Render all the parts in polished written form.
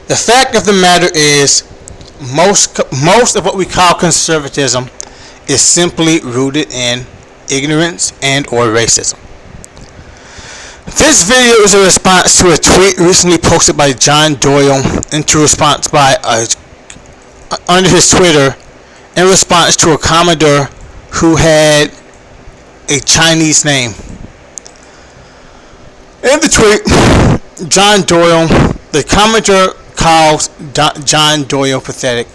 The fact of the matter is, most of what we call conservatism is simply rooted in ignorance and or racism. This video is a response to a tweet recently posted by John Doyle into response by under his Twitter in response to a commenter who had a Chinese name. In the tweet, John Doyle, the commenter calls John Doyle pathetic.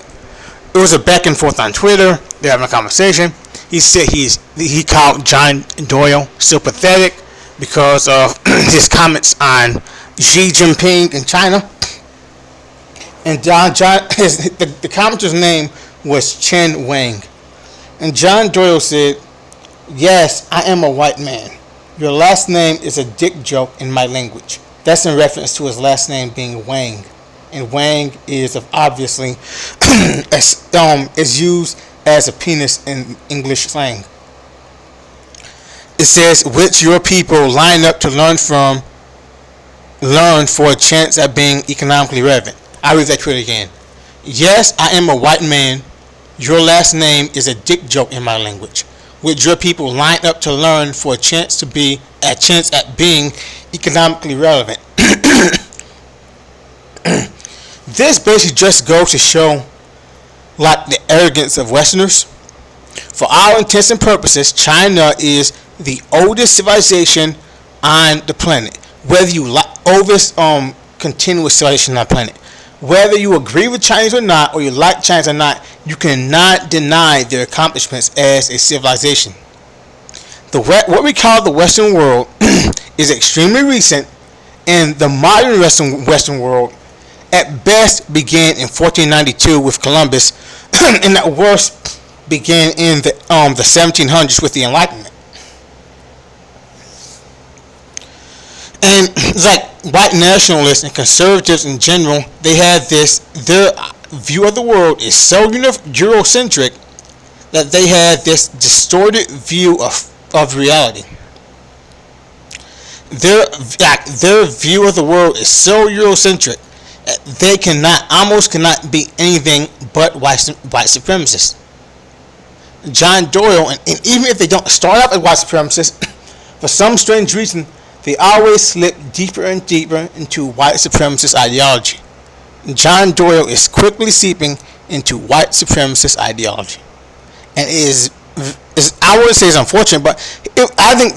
It was a back and forth on Twitter. They're having a conversation. He said he called John Doyle so pathetic because of his comments on Xi Jinping in China. And the commenter's name was Chen Wang. And John Doyle said, "Yes, I am a white man. Your last name is a dick joke in my language." That's in reference to his last name being Wang. And Wang is obviously is used as a penis in English slang. It says, which your people line up to learn for a chance at being economically relevant. I read that tweet again. Yes, I am a white man. Your last name is a dick joke in my language. Which your people line up to learn for a chance at being economically relevant. This basically just goes to show like the arrogance of Westerners. For all intents and purposes, China is the oldest civilization on the planet. Whether you like oldest continuous civilization on the planet. Whether you agree with Chinese or not, or you like Chinese or not, you cannot deny their accomplishments as a civilization. What we call the Western world is extremely recent, and the modern Western world at best began in 1492 with Columbus, and at worst began in the 1700s with the Enlightenment. And it's like white nationalists and conservatives in general, they have their view of the world is so Eurocentric that they have this distorted view of reality. Their view of the world is so Eurocentric that they almost cannot be anything but white supremacists. John Doyle, and even if they don't start out as white supremacists, for some strange reason, they always slip deeper and deeper into white supremacist ideology. John Doyle is quickly seeping into white supremacist ideology, and I wouldn't say it's unfortunate, but I think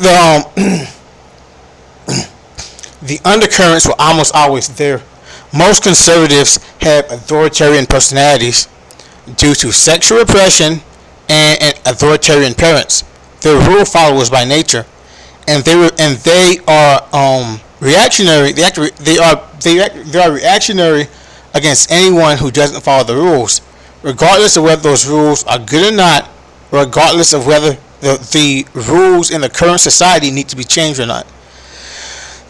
the undercurrents were almost always there. Most conservatives have authoritarian personalities due to sexual repression and authoritarian parents. They're rule followers by nature, and they are reactionary. They are reactionary against anyone who doesn't follow the rules, regardless of whether those rules are good or not, regardless of whether the rules in the current society need to be changed or not.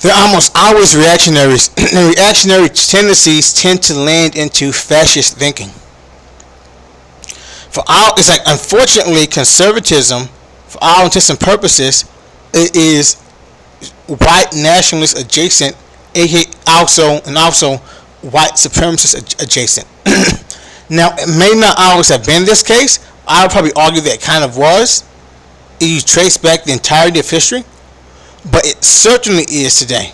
They're almost always reactionaries, and reactionary tendencies tend to land into fascist thinking. It's like, unfortunately, conservatism, for all intents and purposes, it is white nationalist adjacent, also white supremacist adjacent. Now, it may not always have been this case. I would probably argue that it kind of was, if you trace back the entirety of history, but it certainly is today.